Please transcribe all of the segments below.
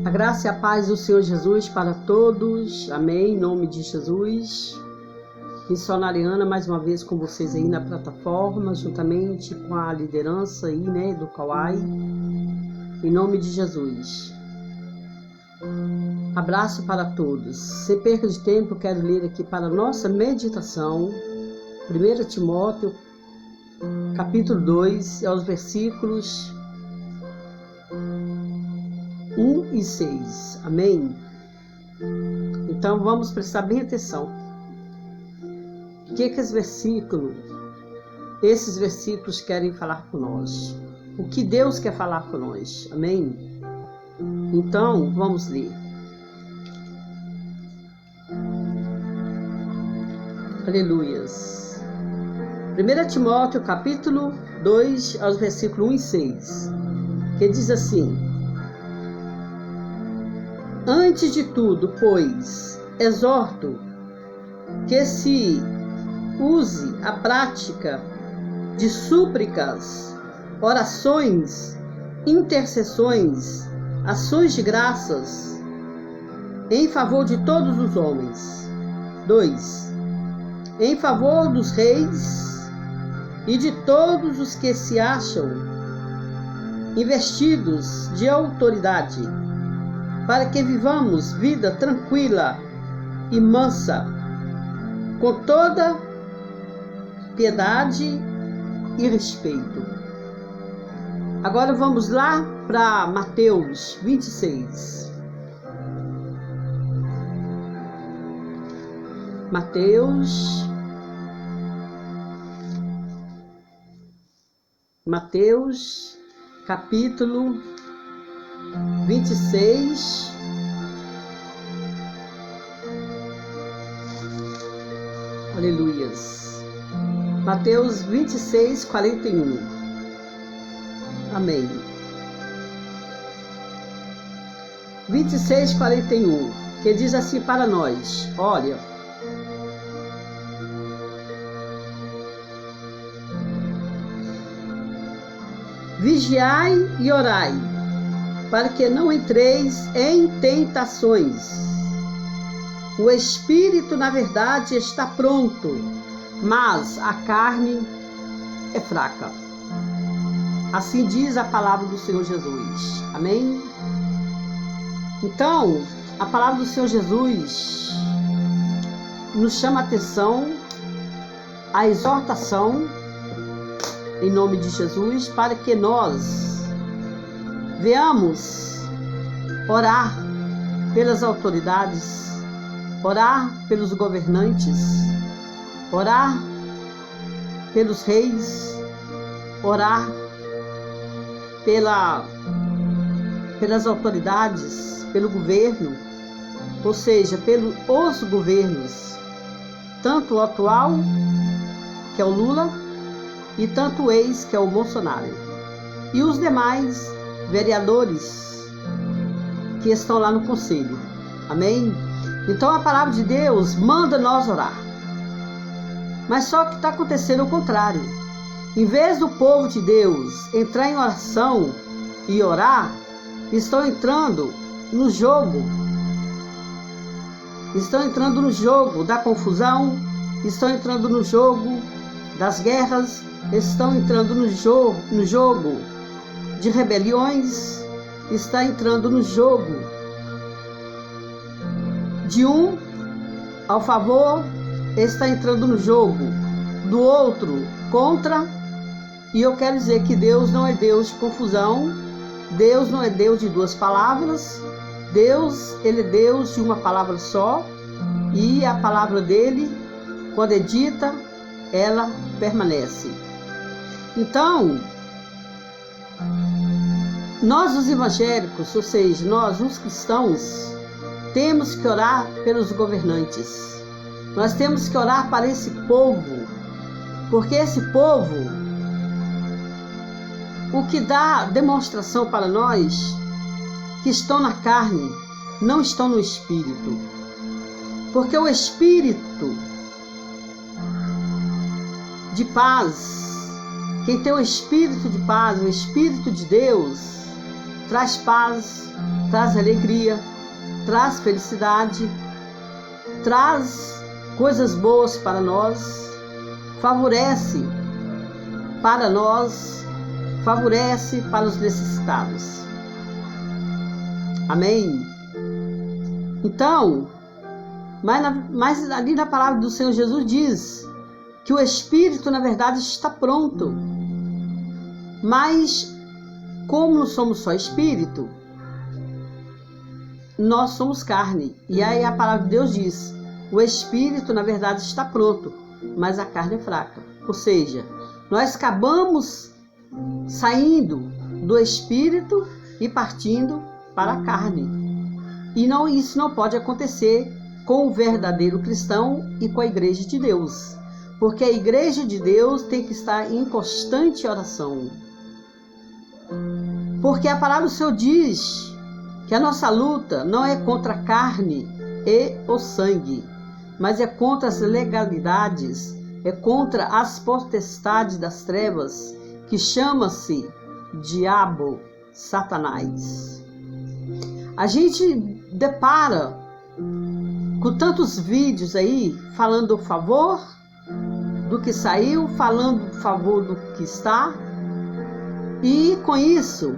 A graça e a paz do Senhor Jesus para todos. Amém. Em nome de Jesus. Missionária Ana, mais uma vez com vocês aí na plataforma, juntamente com a liderança aí, do Kauai. Em nome de Jesus. Abraço para todos. Sem perca de tempo, eu quero ler aqui para a nossa meditação. 1 Timóteo, capítulo 2, aos versículos 1 e 6. Amém? Então vamos prestar bem atenção. O que esses versículos querem falar com nós? O que Deus quer falar com nós? Amém? Então vamos ler. Aleluias. 1 Timóteo capítulo 2, aos versículos 1 e 6, que diz assim: Antes de tudo, pois, exorto que se use a prática de súplicas, orações, intercessões, ações de graças, em favor de todos os homens. 2. Em favor dos reis e de todos os que se acham investidos de autoridade, para que vivamos vida tranquila e mansa, com toda piedade e respeito. Agora vamos lá para Mateus 26. Mateus capítulo 26, aleluias. Mateus 26, 41. Amém. 26, 41, que diz assim para nós: olha, vigiai e orai, para que não entreis em tentações. O espírito, na verdade, está pronto, mas a carne é fraca. Assim diz a palavra do Senhor Jesus. Amém? Então, a palavra do Senhor Jesus nos chama a atenção, a exortação, em nome de Jesus, para que nós venhamos orar pelas autoridades, orar pelos governantes, orar pelos reis, orar pelas autoridades, pelo governo, ou seja, pelos governos, tanto o atual, que é o Lula, e tanto o ex, que é o Bolsonaro, e os demais vereadores que estão lá no conselho. Amém? Então a palavra de Deus manda nós orar. Mas só que está acontecendo o contrário. Em vez do povo de Deus entrar em oração e orar, estão entrando no jogo. Estão entrando no jogo da confusão, estão entrando no jogo das guerras, estão entrando no jogo de rebeliões, está entrando no jogo de um ao favor, está entrando no jogo do outro contra. E eu quero dizer que Deus não é Deus de confusão, Deus não é Deus de duas palavras, Deus, Ele é Deus de uma palavra só, e a palavra dele, quando é dita, ela permanece. Então, nós os evangélicos, ou seja, nós os cristãos, temos que orar pelos governantes. Nós temos que orar para esse povo, porque esse povo, o que dá demonstração para nós, que estão na carne, não estão no espírito. Porque o espírito de paz, quem tem o espírito de paz, o espírito de Deus, traz paz, traz alegria, traz felicidade, traz coisas boas para nós, favorece para nós, favorece para os necessitados. Amém? Então, mas ali na palavra do Senhor Jesus diz que o Espírito, na verdade, está pronto. Mas, como não somos só Espírito, nós somos carne. E aí a palavra de Deus diz, o Espírito, na verdade, está pronto, mas a carne é fraca. Ou seja, nós acabamos saindo do Espírito e partindo para a carne. E isso não pode acontecer com o verdadeiro cristão e com a igreja de Deus. Porque a igreja de Deus tem que estar em constante oração. Porque a palavra do Senhor diz que a nossa luta não é contra a carne e o sangue, mas é contra as legalidades, é contra as potestades das trevas, que chama-se diabo, Satanás. A gente depara com tantos vídeos aí falando a favor do que saiu, falando a favor do que está, e com isso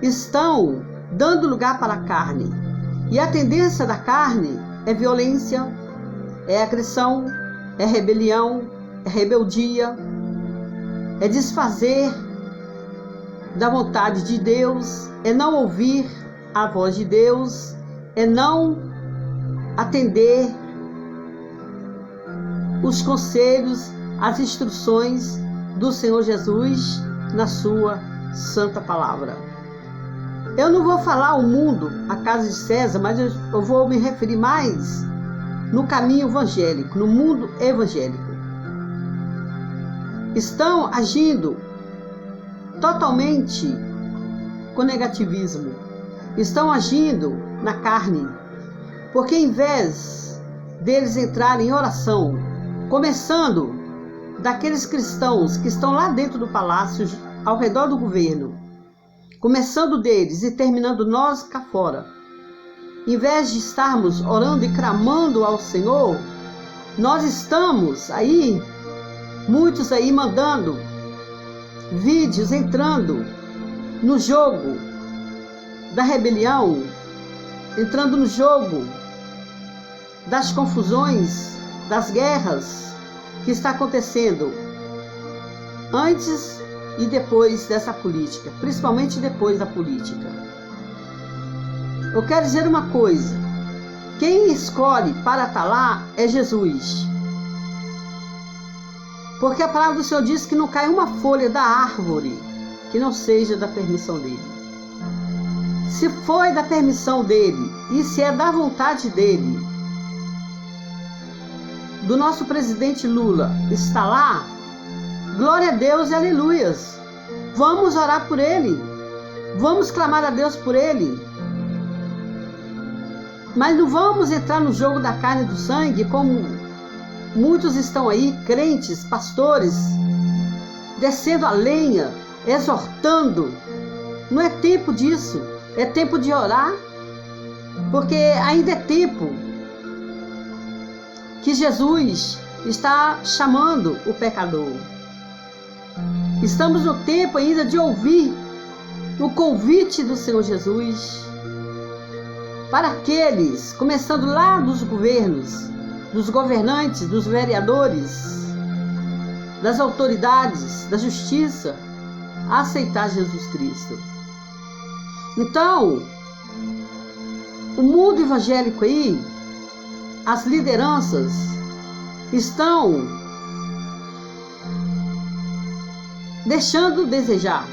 estão dando lugar para a carne. E a tendência da carne é violência, é agressão, é rebelião, é rebeldia, é desfazer da vontade de Deus, é não ouvir a voz de Deus, é não atender os conselhos, as instruções do Senhor Jesus na sua santa palavra. Eu não vou falar o mundo, a casa de César, mas eu vou me referir mais no caminho evangélico, no mundo evangélico. Estão agindo totalmente com negativismo. Estão agindo na carne. Porque em vez deles entrarem em oração, começando daqueles cristãos que estão lá dentro do palácio, ao redor do governo, começando deles e terminando nós cá fora, em vez de estarmos orando e clamando ao Senhor, nós estamos aí, muitos aí mandando vídeos, entrando no jogo da rebelião, entrando no jogo das confusões, das guerras que está acontecendo antes e depois dessa política, principalmente depois da política. Eu quero dizer uma coisa, quem escolhe para estar lá é Jesus. Porque a palavra do Senhor diz que não cai uma folha da árvore que não seja da permissão dele. Se foi da permissão dele e se é da vontade dele, do nosso presidente Lula está lá, glória a Deus e aleluias. Vamos orar por ele. Vamos clamar a Deus por ele. Mas não vamos entrar no jogo da carne e do sangue, como muitos estão aí, crentes, pastores, descendo a lenha, exortando. Não é tempo disso. É tempo de orar, porque ainda é tempo que Jesus está chamando o pecador. Estamos no tempo ainda de ouvir o convite do Senhor Jesus para aqueles, começando lá dos governos, dos governantes, dos vereadores, das autoridades, da justiça, a aceitar Jesus Cristo. Então, o mundo evangélico aí, as lideranças estão deixando desejar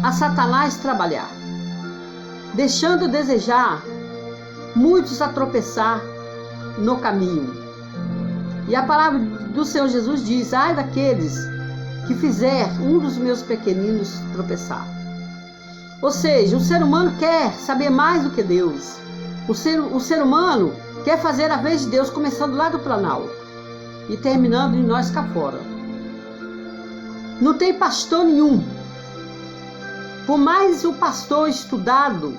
a Satanás trabalhar, deixando desejar muitos a tropeçar no caminho. E a palavra do Senhor Jesus diz: ai daqueles que fizer um dos meus pequeninos tropeçar. Ou seja, o ser humano quer saber mais do que Deus. O ser humano quer fazer a vez de Deus, começando lá do Planalto e terminando em nós cá fora. Não tem pastor nenhum Por mais o pastor estudado